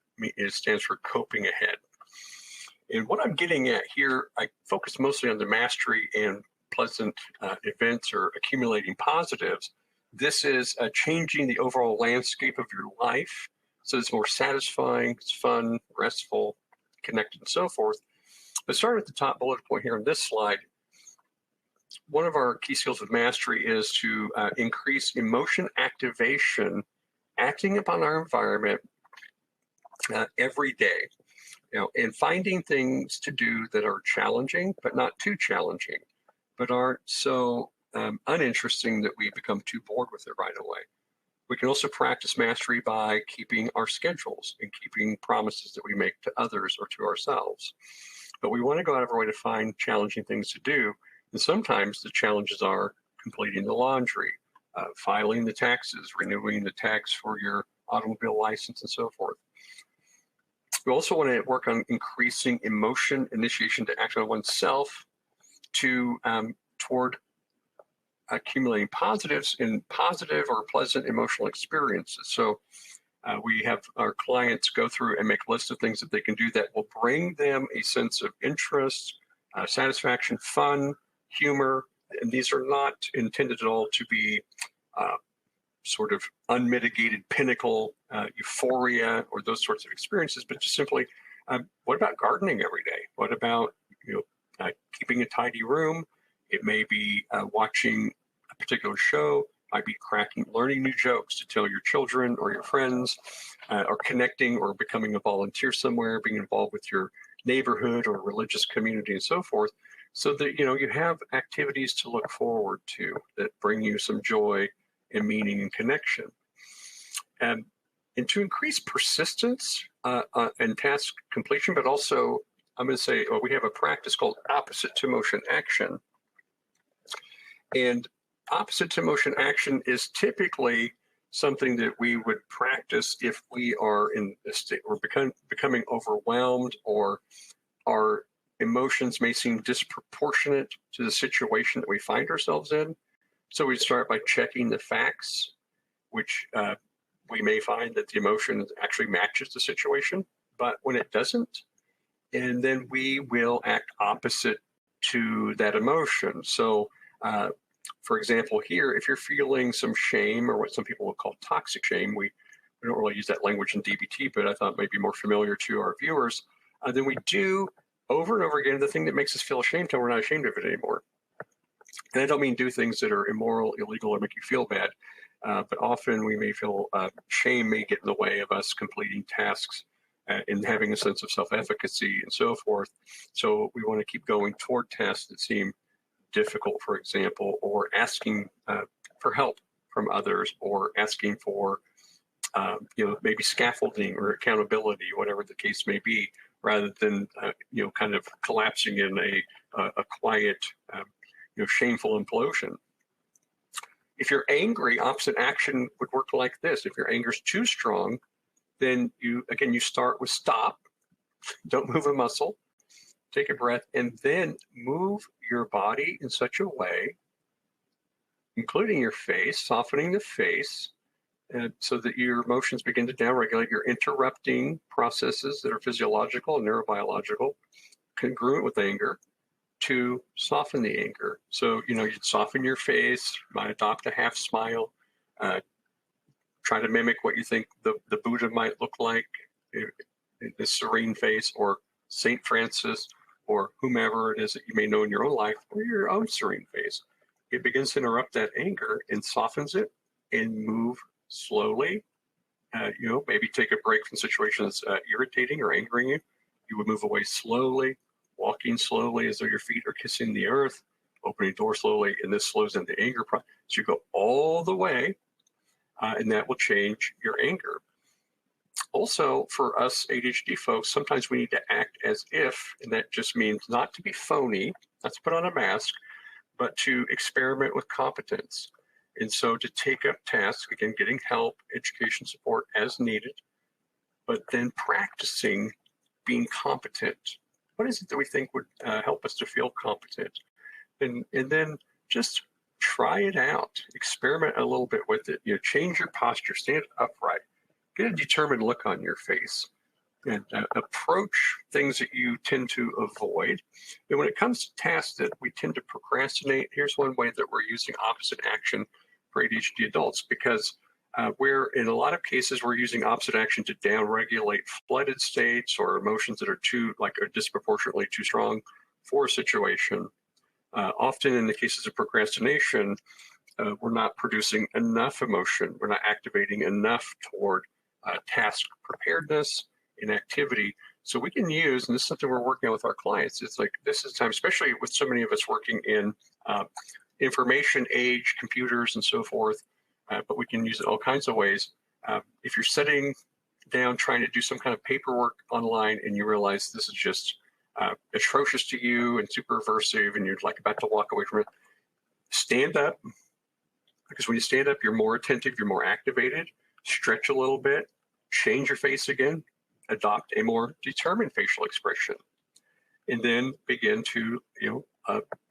stands for coping ahead. And what I'm getting at here, I focus mostly on the mastery and pleasant events or accumulating positives. This is changing the overall landscape of your life so it's more satisfying, it's fun, restful, connected, and so forth. But starting at the top bullet point here on this slide, one of our key skills of mastery is to increase emotion activation, acting upon our environment every day, and finding things to do that are challenging, but not too challenging, but aren't so uninteresting that we become too bored with it right away. We can also practice mastery by keeping our schedules and keeping promises that we make to others or to ourselves. But we want to go out of our way to find challenging things to do. And sometimes the challenges are completing the laundry, filing the taxes, renewing the tax for your automobile license, and so forth. We also want to work on increasing emotion initiation to act on oneself to toward accumulating positives in positive or pleasant emotional experiences. So we have our clients go through and make a list of things that they can do that will bring them a sense of interest, satisfaction, fun, humor. And these are not intended at all to be sort of unmitigated pinnacle euphoria or those sorts of experiences, but just simply, what about gardening every day? What about keeping a tidy room? It may be watching a particular show, might be learning new jokes to tell your children or your friends, or connecting or becoming a volunteer somewhere, being involved with your neighborhood or religious community and so forth, so that you have activities to look forward to that bring you some joy and meaning and connection. And to increase persistence and task completion, but also I'm going to say we have a practice called opposite to motion action. And opposite to motion action is typically something that we would practice if we are in a state we're becoming overwhelmed, or our emotions may seem disproportionate to the situation that we find ourselves in. So we start by checking the facts, which we may find that the emotion actually matches the situation, but when it doesn't, and then we will act opposite to that emotion. So for example, here, if you're feeling some shame, or what some people will call toxic shame, we don't really use that language in DBT, but I thought it might be more familiar to our viewers, then we do over and over again the thing that makes us feel ashamed until we're not ashamed of it anymore. And I don't mean do things that are immoral, illegal, or make you feel bad, but often we may feel shame may get in the way of us completing tasks and having a sense of self-efficacy and so forth. So we want to keep going toward tasks that seem difficult, for example, or asking for help from others, or asking for maybe scaffolding or accountability, whatever the case may be, rather than kind of collapsing in a quiet shameful implosion. If you're angry, opposite action would work like this. If your anger is too strong, then you start with stop, don't move a muscle, take a breath, and then move your body in such a way, including your face, softening the face, so that your emotions begin to downregulate. You're interrupting processes that are physiological and neurobiological, congruent with anger, to soften the anger. So, you'd soften your face, might adopt a half smile, try to mimic what you think the Buddha might look like, this serene face, or St. Francis, or whomever it is that you may know in your own life, or your own serene face. It begins to interrupt that anger and softens it, and move slowly. Maybe take a break from situations irritating or angering you. You would move away slowly, walking slowly as though your feet are kissing the earth, opening the door slowly, and this slows down the anger process. So you go all the way, and that will change your anger. Also, for us ADHD folks, sometimes we need to act as if, and that just means not to be phony, not to put on a mask, but to experiment with competence. And so to take up tasks, again, getting help, education support as needed, but then practicing being competent. What is it that we think would help us to feel competent? And then just try it out, experiment a little bit with it. Change your posture, stand upright, get a determined look on your face, and approach things that you tend to avoid. And when it comes to tasks that we tend to procrastinate, here's one way that we're using opposite action for ADHD adults, because where in a lot of cases we're using opposite action to downregulate flooded states or emotions that are are disproportionately too strong for a situation. Often in the cases of procrastination, we're not producing enough emotion. We're not activating enough toward task preparedness and activity. So we can use, and this is something we're working on with our clients, it's like this is time, especially with so many of us working in information age, computers and so forth, but we can use it all kinds of ways. If you're sitting down trying to do some kind of paperwork online and you realize this is just atrocious to you and super aversive and you're like about to walk away from it, stand up, because when you stand up, you're more attentive, you're more activated, stretch a little bit, change your face again, adopt a more determined facial expression, and then begin to,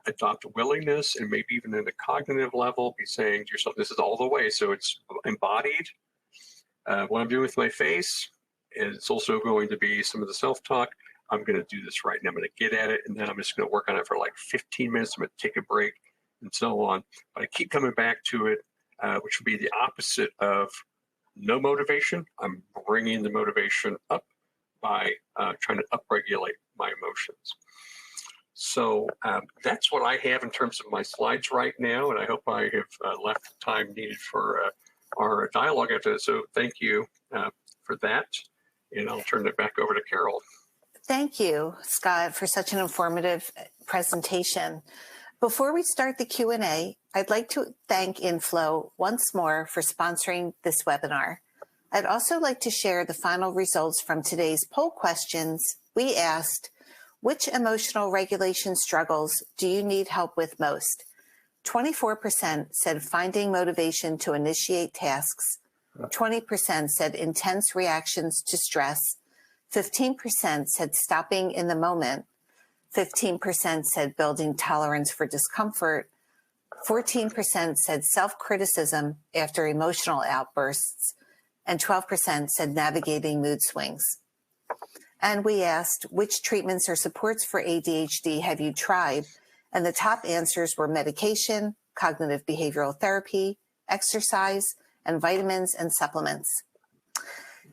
adopt willingness, and maybe even in a cognitive level, be saying to yourself, this is all the way. So it's embodied. What I'm doing with my face, and it's also going to be some of the self-talk. I'm going to do this right now. I'm going to get at it, and then I'm just going to work on it for like 15 minutes. I'm going to take a break and so on. But I keep coming back to it, which would be the opposite of no motivation. I'm bringing the motivation up by trying to upregulate my emotions. So that's what I have in terms of my slides right now, and I hope I have left the time needed for our dialogue after this. So thank you for that, and I'll turn it back over to Carol. Thank you, Scott, for such an informative presentation. Before we start the Q&A, I'd like to thank Inflow once more for sponsoring this webinar. I'd also like to share the final results from today's poll questions. We asked, which emotional regulation struggles do you need help with most? 24% said finding motivation to initiate tasks. 20% said intense reactions to stress. 15% said stopping in the moment. 15% said building tolerance for discomfort. 14% said self-criticism after emotional outbursts. And 12% said navigating mood swings. And we asked, which treatments or supports for ADHD have you tried? And the top answers were medication, cognitive behavioral therapy, exercise, and vitamins and supplements.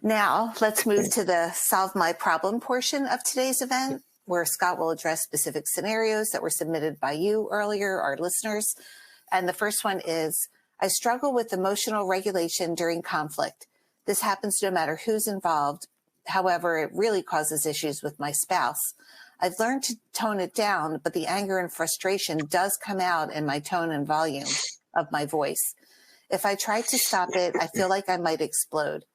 Now, let's move to the Solve My Problem portion of today's event, where Scott will address specific scenarios that were submitted by you earlier, our listeners. And the first one is, I struggle with emotional regulation during conflict. This happens no matter who's involved. However, it really causes issues with my spouse. I've learned to tone it down, but the anger and frustration does come out in my tone and volume of my voice. If I try to stop it, I feel like I might explode.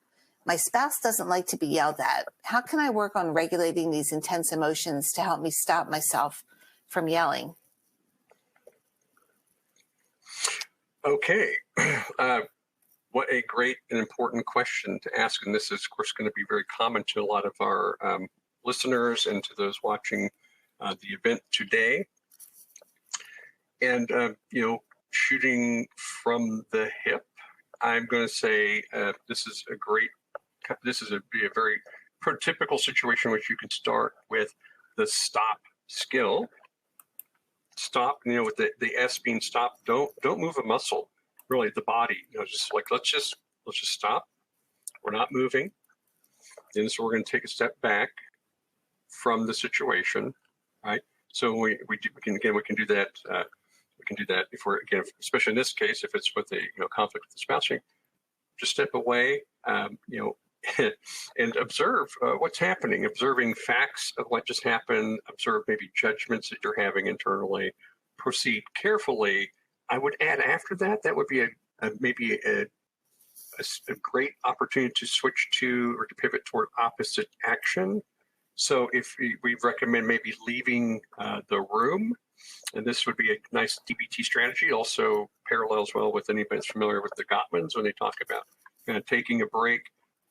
My spouse doesn't like to be yelled at. How can I work on regulating these intense emotions to help me stop myself from yelling? Okay. What a great and important question to ask. And this is, of course, going to be very common to a lot of our listeners and to those watching the event today. And, shooting from the hip, I'm going to say this is a very prototypical situation which you can start with the stop skill. Stop, with the S being stop. Don't move a muscle. Really, the body, just like let's just stop. We're not moving, and so we're going to take a step back from the situation, right? So we can do that. We can do that if we're, again, especially in this case, if it's with a conflict with the spouse, just step away, and observe what's happening. Observing facts of what just happened. Observe maybe judgments that you're having internally. Proceed carefully. I would add after that, that would be maybe a great opportunity to switch to or to pivot toward opposite action. So if we recommend maybe leaving the room, and this would be a nice DBT strategy, also parallels well with anybody that's familiar with the Gottmans when they talk about taking a break,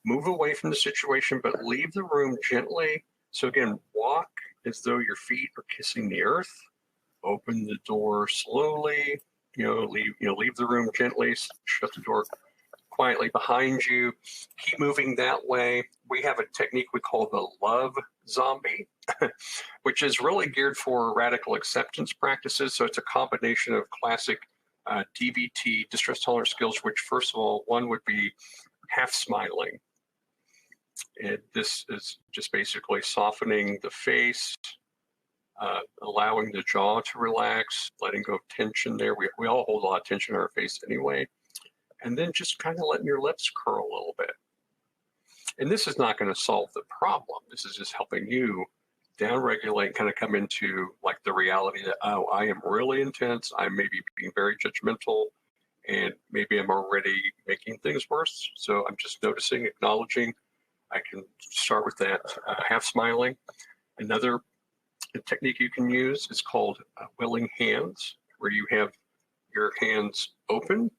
move away from the situation, but leave the room gently. So again, walk as though your feet are kissing the earth, open the door slowly, leave the room gently, shut the door quietly behind you, keep moving that way. We have a technique we call the love zombie, which is really geared for radical acceptance practices. So it's a combination of classic DBT, distress tolerance skills, which first of all, one would be half smiling. And this is just basically softening the face, allowing the jaw to relax, letting go of tension there. We all hold a lot of tension in our face anyway. And then just kind of letting your lips curl a little bit. And this is not going to solve the problem. This is just helping you downregulate, kind of come into like the reality that, oh, I am really intense. I may be being very judgmental, and maybe I'm already making things worse. So I'm just noticing, acknowledging. I can start with that half smiling. Another technique you can use is called willing hands, where you have your hands open,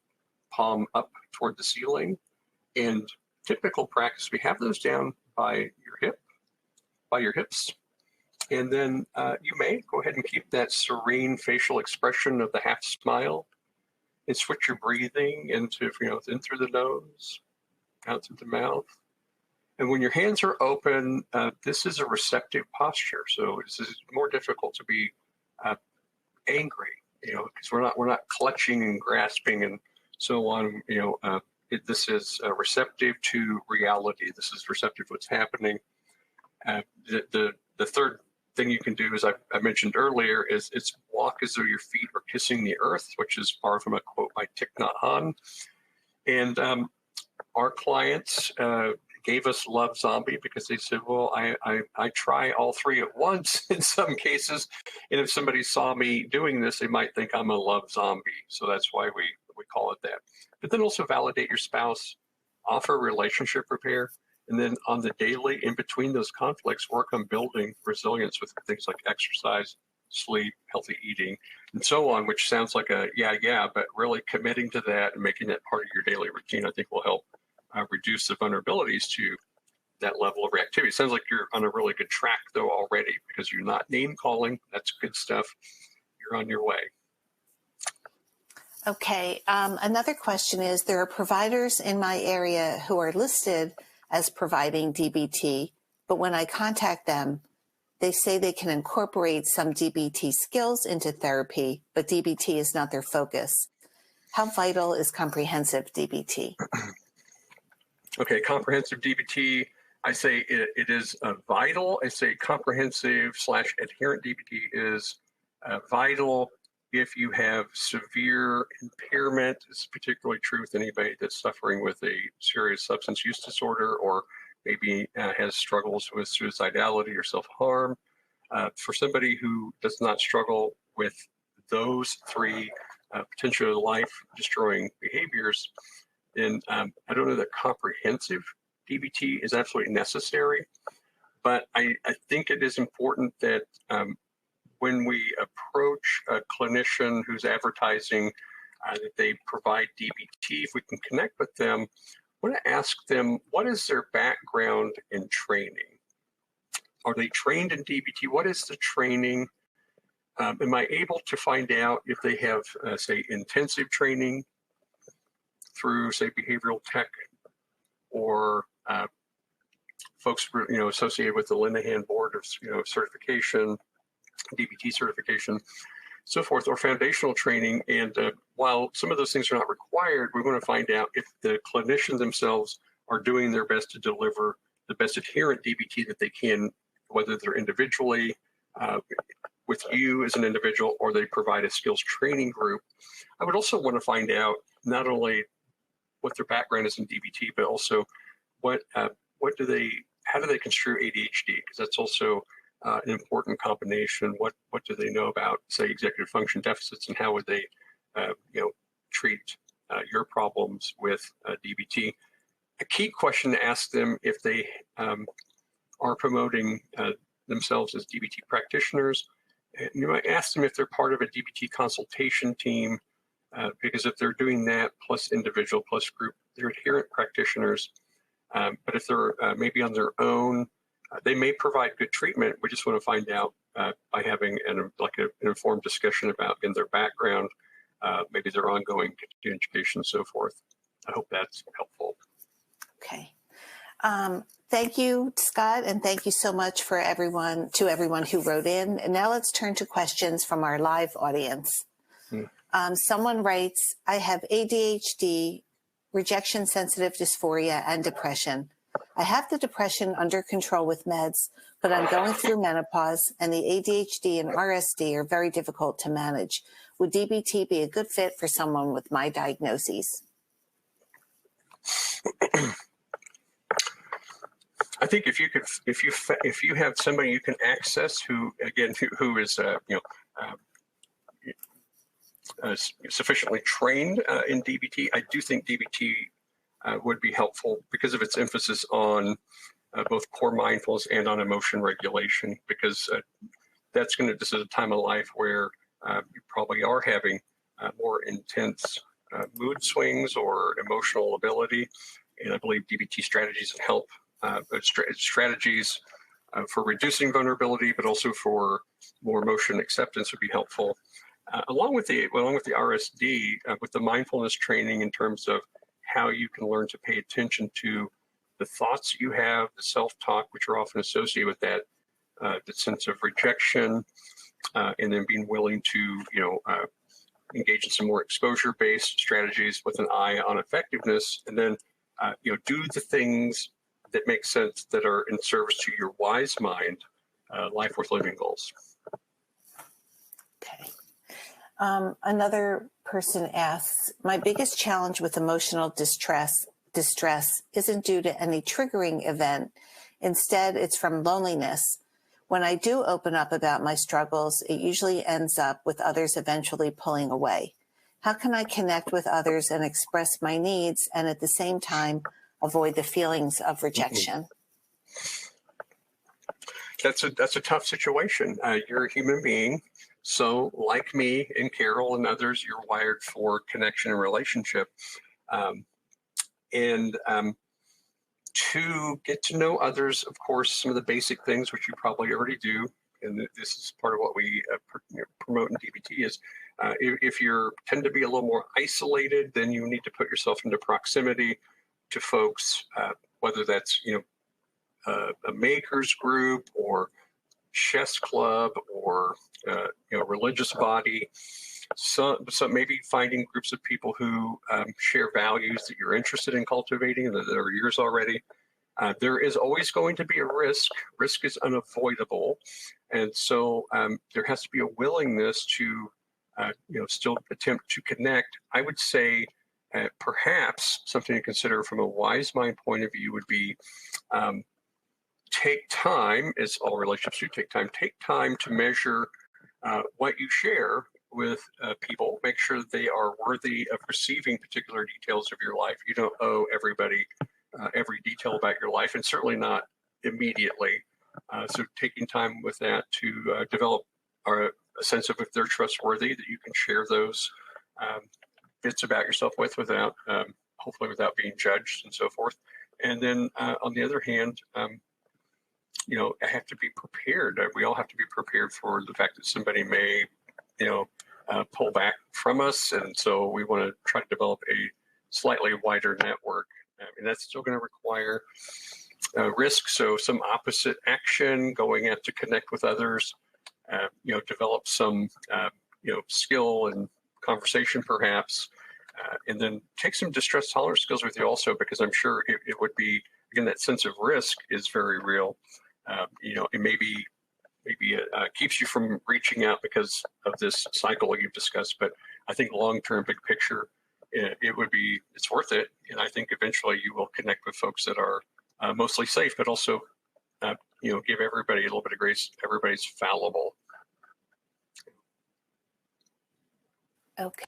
palm up toward the ceiling. In typical practice, we have those down by your hips. And then you may go ahead and keep that serene facial expression of the half smile and switch your breathing into, in through the nose, out through the mouth. And when your hands are open, this is a receptive posture. So this is more difficult to be angry, because we're not clutching and grasping and so on. This is receptive to reality. This is receptive to what's happening. The third thing you can do, as I mentioned earlier, is it's walk as though your feet are kissing the earth, which is borrowed from a quote by Thich Nhat Hanh. And our clients gave us Love Zombie because they said, well, I try all three at once in some cases. And if somebody saw me doing this, they might think I'm a love zombie. So that's why we call it that. But then also validate your spouse, offer relationship repair. And then on the daily, in between those conflicts, work on building resilience with things like exercise, sleep, healthy eating, and so on, which sounds like a yeah, but really committing to that and making that part of your daily routine, I think will help reduce the vulnerabilities to that level of reactivity. It sounds like you're on a really good track, though, already, because you're not name calling. That's good stuff. You're on your way. Okay. Another question is, there are providers in my area who are listed as providing DBT, but when I contact them, they say they can incorporate some DBT skills into therapy, but DBT is not their focus. How vital is comprehensive DBT? Okay, comprehensive DBT, I say it is vital. I say comprehensive/adherent DBT is vital if you have severe impairment. It's particularly true with anybody that's suffering with a serious substance use disorder or maybe has struggles with suicidality or self-harm. For somebody who does not struggle with those three potentially life-destroying behaviors, then I don't know that comprehensive DBT is absolutely necessary, but I think it is important that when we approach a clinician who's advertising that they provide DBT, if we can connect with them, I want to ask them, what is their background in training? Are they trained in DBT? What is the training? Am I able to find out if they have, say, intensive training through, say, behavioral tech or folks, associated with the Linehan Board of, certification, DBT certification, so forth, or foundational training. And while some of those things are not required, we want to find out if the clinicians themselves are doing their best to deliver the best adherent DBT that they can, whether they're individually with you as an individual or they provide a skills training group. I would also want to find out not only what their background is in DBT, but also how do they construe ADHD? Because that's also an important combination. What do they know about, say, executive function deficits, and how would they, treat your problems with DBT? A key question to ask them if they are promoting themselves as DBT practitioners. You might ask them if they're part of a DBT consultation team, because if they're doing that plus individual plus group, they're adherent practitioners. But if they're maybe on their own, they may provide good treatment. We just want to find out by having an informed discussion about in their background, maybe their ongoing continuing education and so forth. I hope that's helpful. Okay. Thank you, Scott, and thank you so much to everyone who wrote in. And now let's turn to questions from our live audience. Someone writes, I have ADHD, rejection-sensitive dysphoria, and depression. I have the depression under control with meds, but I'm going through menopause, and the ADHD and RSD are very difficult to manage. Would DBT be a good fit for someone with my diagnoses? I think if you have somebody you can access who is sufficiently trained in DBT, I do think DBT would be helpful because of its emphasis on both core mindfulness and on emotion regulation, because this is a time of life where you probably are having more intense mood swings or emotional ability. And I believe DBT strategies help strategies for reducing vulnerability, but also for more emotion acceptance would be helpful. Along with the RSD, with the mindfulness training in terms of how you can learn to pay attention to the thoughts you have, the self-talk, which are often associated with that, the sense of rejection, and then being willing to, engage in some more exposure-based strategies with an eye on effectiveness, and then, do the things that make sense that are in service to your wise mind, life worth living goals. Okay. Another person asks, my biggest challenge with emotional distress isn't due to any triggering event. Instead, it's from loneliness. When I do open up about my struggles, it usually ends up with others eventually pulling away. How can I connect with others and express my needs and at the same time avoid the feelings of rejection? That's a tough situation. You're a human being. So like me and Carol and others, you're wired for connection and relationship. To get to know others, of course, some of the basic things, which you probably already do, and this is part of what we promote in DBT, is if you tend to be a little more isolated, then you need to put yourself into proximity to folks, whether that's, a makers group or chess club or religious body. So maybe finding groups of people who share values that you're interested in cultivating and that are yours already. There is always going to be a risk. Risk is unavoidable, and so there has to be a willingness to, still attempt to connect. I would say perhaps something to consider from a wise mind point of view would be take time, as all relationships do take time to measure what you share with people. Make sure that they are worthy of receiving particular details of your life. You don't owe everybody every detail about your life, and certainly not immediately. So taking time with that to develop a sense of if they're trustworthy, that you can share those bits about yourself without, hopefully without being judged and so forth. And then on the other hand, I have to be prepared. We all have to be prepared for the fact that somebody may, pull back from us. And so we want to try to develop a slightly wider network. And that's still going to require risk. So some opposite action, going out to connect with others, develop some, skill and conversation perhaps, and then take some distress tolerance skills with you also, because I'm sure it would be, again, that sense of risk is very real. It maybe keeps you from reaching out because of this cycle you've discussed, but I think long-term, big picture, it's worth it. And I think eventually you will connect with folks that are mostly safe, but also, give everybody a little bit of grace. Everybody's fallible. Okay.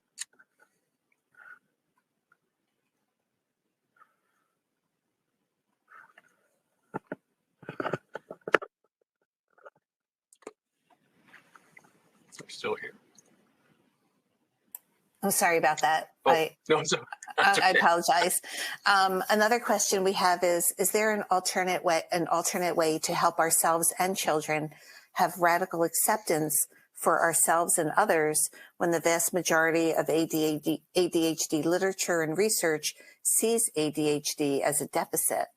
I'm still here. I'm sorry about that. No, that's okay. I apologize. Another question we have is there an alternate way to help ourselves and children have radical acceptance for ourselves and others when the vast majority of ADHD literature and research sees ADHD as a deficit?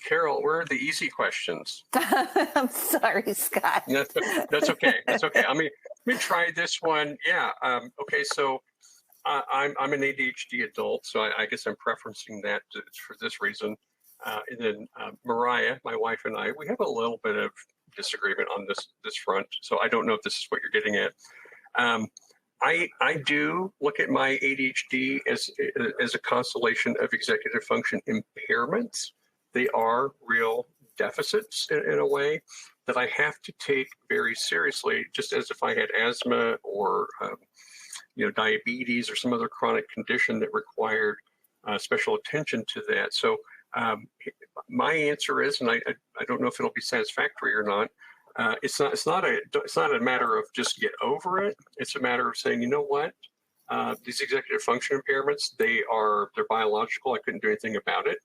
Carol, where are the easy questions? I'm sorry, Scott. That's okay. That's okay. Let me try this one. Yeah. Okay. So I'm an ADHD adult, so I guess I'm preferencing that for this reason. And then Mariah, my wife, and I, we have a little bit of disagreement on this front. So I don't know if this is what you're getting at. I do look at my ADHD as a constellation of executive function impairments. They are real deficits in a way that I have to take very seriously, just as if I had asthma or diabetes or some other chronic condition that required special attention to that. So my answer is, and I don't know if it'll be satisfactory or not. It's not a matter of just get over it. It's a matter of saying, you know what, These executive function impairments, they're biological. I couldn't do anything about it.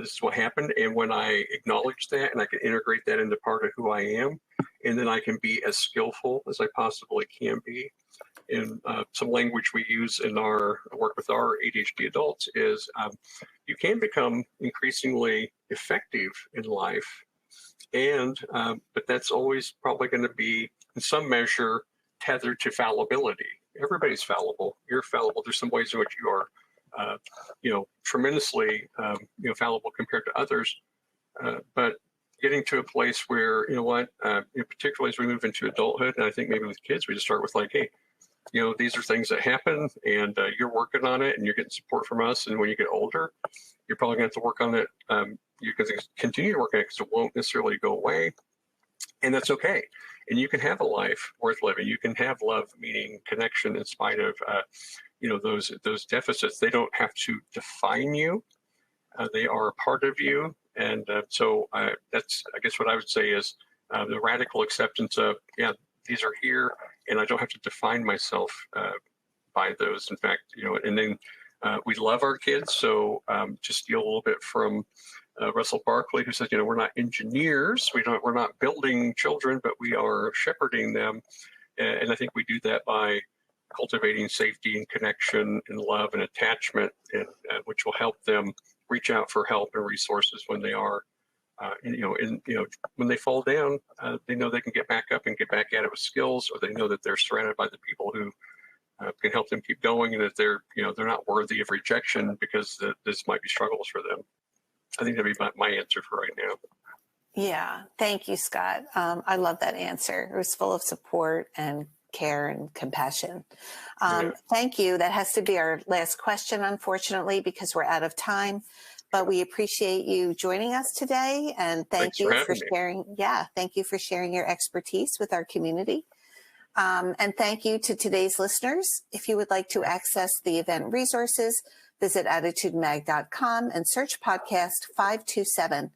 This is what happened. And when I acknowledge that and I can integrate that into part of who I am, and then I can be as skillful as I possibly can be. And some language we use in our work with our ADHD adults is you can become increasingly effective in life. But that's always probably going to be in some measure tethered to fallibility. Everybody's fallible. You're fallible. There's some ways in which you are, tremendously, fallible compared to others. But getting to a place where, particularly as we move into adulthood, and I think maybe with kids, we just start with like, hey, these are things that happen, and you're working on it, and you're getting support from us. And when you get older, you're probably going to have to work on it. You can continue to work on it because it won't necessarily go away, and that's okay. And you can have a life worth living. You can have love, meaning connection, in spite of those deficits. They don't have to define you. They are a part of you, and so that's, I guess, what I would say is the radical acceptance of, these are here, and I don't have to define myself by those. In fact, and then we love our kids. So just steal a little bit from Russell Barkley, who says, we're not engineers. We're not building children, but we are shepherding them. And I think we do that by cultivating safety and connection and love and attachment, and which will help them reach out for help and resources when they are, when they fall down, they know they can get back up and get back at it with skills, or they know that they're surrounded by the people who can help them keep going, and that they're not worthy of rejection because this might be struggles for them. I think that'd be my answer for right now. Yeah. Thank you, Scott. I love that answer. It was full of support and care and compassion. Thank you. That has to be our last question, unfortunately, because we're out of time. But we appreciate you joining us today, and thank you for sharing. Yeah, thank you for sharing your expertise with our community. And thank you to today's listeners. If you would like to access the event resources, visit ADDitudeMag.com and search podcast 527.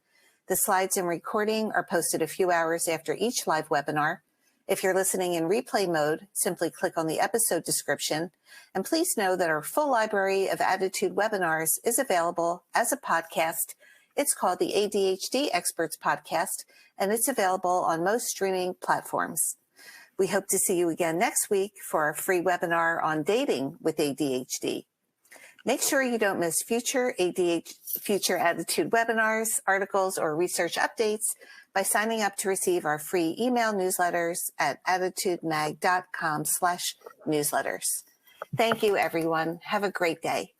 The slides and recording are posted a few hours after each live webinar. If you're listening in replay mode, simply click on the episode description. And please know that our full library of ADDitude webinars is available as a podcast. It's called the ADHD Experts Podcast, and it's available on most streaming platforms. We hope to see you again next week for our free webinar on dating with ADHD. Make sure you don't miss future ADDitude webinars, articles, or research updates by signing up to receive our free email newsletters at ADDitudeMag.com/newsletters. Thank you, everyone. Have a great day.